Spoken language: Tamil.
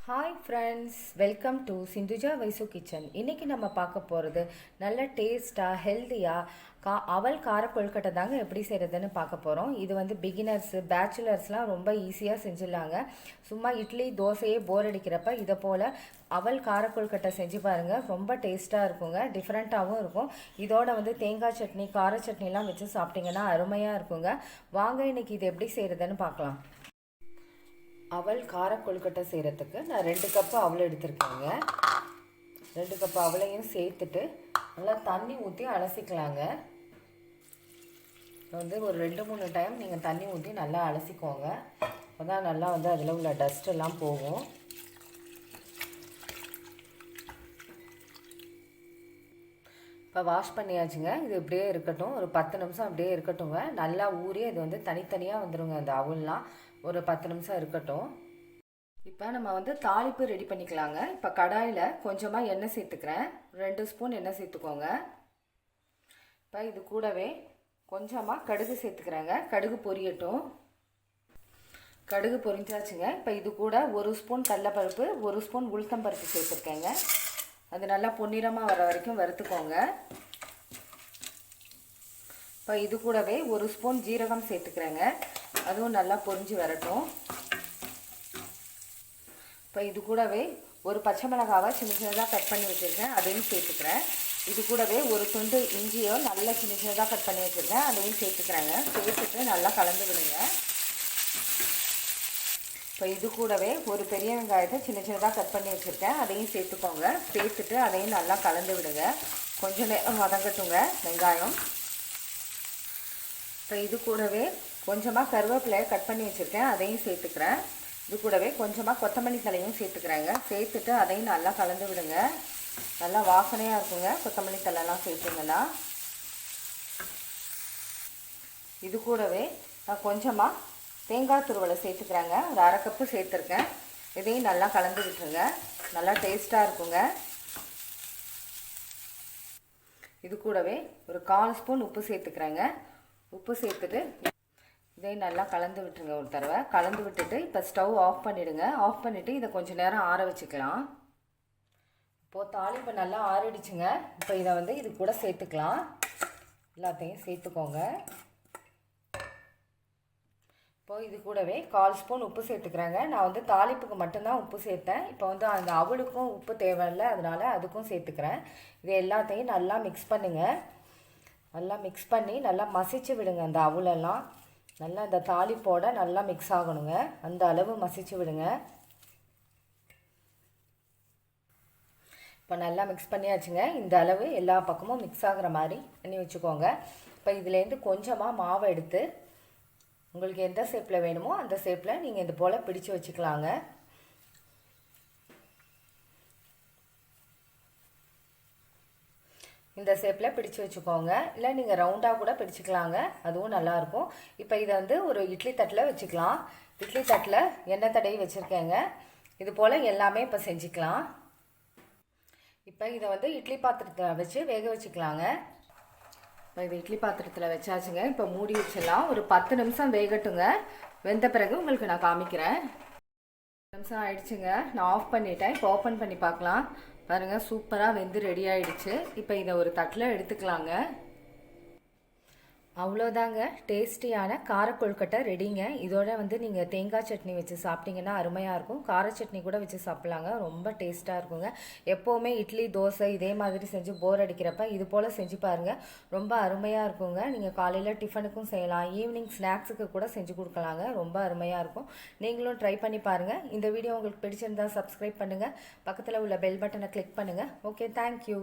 Hi friends, welcome to Sindhuja Vaishu kitchen. இன்றைக்கி நம்ம பார்க்க போகிறது நல்ல டேஸ்ட்டாக ஹெல்த்தியாக அவல் கார கொழுக்கட்டை தாங்க எப்படி செய்கிறதுன்னு பார்க்க போகிறோம். இது வந்து பிகினர்ஸு பேச்சுலர்ஸ்லாம் ரொம்ப ஈஸியாக செஞ்சிடலாங்க. சும்மா இட்லி தோசையே போர் அடிக்கிறப்ப இதை போல் அவல் கார கொழுக்கட்டை செஞ்சு பாருங்கள். ரொம்ப டேஸ்ட்டாக இருக்குங்க, டிஃப்ரெண்ட்டாகவும் இருக்கும். இதோட வந்து தேங்காய் சட்னி கார சட்னிலாம் வச்சு சாப்பிட்டிங்கன்னா அருமையாக இருக்குங்க. வாங்க இன்றைக்கி இது எப்படி செய்கிறதுன்னு பார்க்கலாம். அவல் கார கொழுக்கட்டை செய்கிறதுக்கு நான் 2 கப்பு அவல் எடுத்துருக்கேங்க. 2 கப்பு அவலையும் சேர்த்துட்டு நல்லா தண்ணி ஊற்றி அலசிக்கலாங்க. வந்து ஒரு 2-3 டைம் நீங்கள் தண்ணி ஊற்றி நல்லா அலசிக்கோங்க. அப்போ தான் நல்லா வந்து அதில் உள்ள டஸ்ட் எல்லாம் போகும். இப்போ வாஷ் பண்ணியாச்சுங்க. இது இப்படியே இருக்கட்டும், ஒரு 10 நிமிஷம் அப்படியே இருக்கட்டுங்க. நல்லா ஊறி அது வந்து தனித்தனியாக வந்துடுங்க. அந்த அவல்லாம் ஒரு 10 நிமிஷம் இருக்கட்டும். இப்போ நம்ம வந்து தாளிப்பு ரெடி பண்ணிக்கலாங்க. இப்போ கடாயில் கொஞ்சமாக எண்ணெய் சேர்த்துக்கிறேன். 2 ஸ்பூன் எண்ணெய் சேர்த்துக்கோங்க. இப்போ இது கூடவே கொஞ்சமாக கடுகு சேர்த்துக்கிறேங்க. கடுகு பொரியட்டும். கடுகு பொரிஞ்சாச்சுங்க. இப்போ இது கூட 1 ஸ்பூன் கடலைப்பருப்பு 1 ஸ்பூன் உளுத்தம்பருப்பு சேர்த்துருக்கேங்க. அது நல்லா பொன்னிறமாக வர வரைக்கும் வறுத்துக்கோங்க. இப்போ இது கூடவே 1 ஸ்பூன் ஜீரகம் சேர்த்துக்கிறேங்க. அதுவும் நல்லா பொரிஞ்சு வரட்டும். இப்போ இது கூடவே ஒரு பச்சை மிளகாவை சின்ன சின்னதாக கட் பண்ணி வச்சுருக்கேன், அதையும் சேர்த்துக்கிறேன். இது கூடவே ஒரு துண்டு இஞ்சியோ நல்லா சின்ன சின்னதாக கட் பண்ணி வச்சுருக்கேன், அதையும் சேர்த்துக்கிறேங்க. சேர்த்துட்டு நல்லா கலந்து விடுங்க. இப்போ இது கூடவே ஒரு பெரிய வெங்காயத்தை சின்ன சின்னதாக கட் பண்ணி வச்சுருக்கேன், அதையும் சேர்த்துக்கோங்க. சேர்த்துட்டு அதையும் நல்லா கலந்து விடுங்க. கொஞ்சம் நேரம் வதங்கட்டுங்க வெங்காயம். இப்போ இது கூடவே கொஞ்சமாக கருவேப்பிலையை கட் பண்ணி வச்சுருக்கேன், அதையும் சேர்த்துக்கிறேன். இது கூடவே கொஞ்சமாக கொத்தமல்லி தலையும் சேர்த்துக்கிறேங்க. சேர்த்துட்டு அதையும் நல்லா கலந்து விடுங்க. நல்லா வாசனையாக இருக்குங்க கொத்தமல்லி தலைலாம் சேர்த்துங்கன்னா. இது கூடவே நான் கொஞ்சமாக தேங்காய் துருவலை சேர்த்துக்கிறேங்க. ஒரு 1/2 கப்பு சேர்த்துருக்கேன். இதையும் நல்லா கலந்து விட்டுருங்க. நல்லா டேஸ்ட்டாக இருக்குங்க. இது கூடவே ஒரு 1/4 ஸ்பூன் உப்பு சேர்த்துக்கிறேங்க. உப்பு சேர்த்துட்டு இதையும் நல்லா கலந்து விட்டுருங்க. ஒரு தடவை கலந்து விட்டுட்டு இப்போ ஸ்டவ் ஆஃப் பண்ணிவிடுங்க. ஆஃப் பண்ணிவிட்டு இதை கொஞ்சம் நேரம் ஆற வச்சுக்கலாம். இப்போது தாளிப்பு நல்லா ஆறிடுச்சுங்க. இப்போ இதை வந்து இது கூட சேர்த்துக்கலாம். எல்லாத்தையும் சேர்த்துக்கோங்க. இப்போது இது கூடவே 1/4 ஸ்பூன் உப்பு சேர்த்துக்கிறேங்க. நான் வந்து தாளிப்புக்கு மட்டும்தான் உப்பு சேர்த்தேன். இப்போ வந்து அந்த அவளுக்கும் உப்பு தேவையில்லை, அதனால் அதுக்கும் சேர்த்துக்கிறேன். இது எல்லாத்தையும் நல்லா மிக்ஸ் பண்ணுங்கள். நல்லா மிக்ஸ் பண்ணி நல்லா மசிச்சு விடுங்க. அந்த அவலெல்லாம் நல்லா இந்த தாளிப்போட நல்லா மிக்ஸ் ஆகணுங்க. அந்த அளவு மசிச்சு விடுங்க. இப்போ நல்லா மிக்ஸ் பண்ணியாச்சுங்க. இந்த அளவு எல்லா பக்கமும் மிக்ஸ் ஆகிற மாதிரி பண்ணி வச்சுக்கோங்க. இப்போ இதுலேருந்து கொஞ்சமாக மாவை எடுத்து உங்களுக்கு எந்த ஷேப்பில் வேணுமோ அந்த ஷேப்பில் நீங்கள் இது போல் பிடிச்சு வச்சுக்கலாங்க. இந்த ஷேப்பில் பிடிச்சு வச்சுக்கோங்க. இல்லை நீங்கள் ரவுண்டாக கூட பிடிச்சிக்கலாங்க, அதுவும் நல்லாயிருக்கும். இப்போ இதை வந்து ஒரு இட்லி தட்டில் வச்சுக்கலாம். இட்லி தட்டில் எண்ணெய் தடவி வச்சுருக்கேங்க. இது போல் எல்லாமே இப்போ செஞ்சுக்கலாம். இப்போ இதை வந்து இட்லி பாத்திரத்தில் வச்சு வேக வச்சுக்கலாங்க. இப்போ இது இட்லி பாத்திரத்தில் வச்சாச்சுங்க. இப்போ மூடி வச்சிடலாம். ஒரு 10 நிமிஷம் வேகட்டுங்க. வெந்த பிறகு உங்களுக்கு நான் காமிக்கிறேன். 10 நிமிஷம் ஆயிடுச்சுங்க. நான் ஆஃப் பண்ணிட்டேன். இப்போ ஓப்பன் பண்ணி பார்க்கலாம். பாருங்கள், சூப்பராக வெந்து ரெடி ஆகிடுச்சு. இப்போ இதை ஒரு தட்டில் எடுத்துக்கலாங்க. அவ்வளோதாங்க, டேஸ்டியான கார கொழுக்கட்டை ரெடிங்க. இதோட வந்து நீங்கள் தேங்காய் சட்னி வச்சு சாப்பிட்டிங்கன்னா அருமையாக இருக்கும். கார சட்னி கூட வச்சு சாப்பிட்லாங்க, ரொம்ப டேஸ்ட்டாக இருக்குங்க. எப்போவுமே இட்லி தோசை இதே மாதிரி செஞ்சு போர் அடிக்கிறப்ப இது போல் செஞ்சு பாருங்கள், ரொம்ப அருமையாக இருக்குங்க. நீங்கள் காலையில் டிஃபனுக்கும் செய்யலாம், ஈவினிங் ஸ்நாக்ஸுக்கு கூட செஞ்சு கொடுக்கலாங்க. ரொம்ப அருமையாக இருக்கும். நீங்களும் ட்ரை பண்ணி பாருங்கள். இந்த வீடியோ உங்களுக்கு பிடிச்சிருந்தால் சப்ஸ்கிரைப் பண்ணுங்கள். பக்கத்தில் உள்ள பெல் பட்டனை கிளிக் பண்ணுங்கள். Okay, thank you.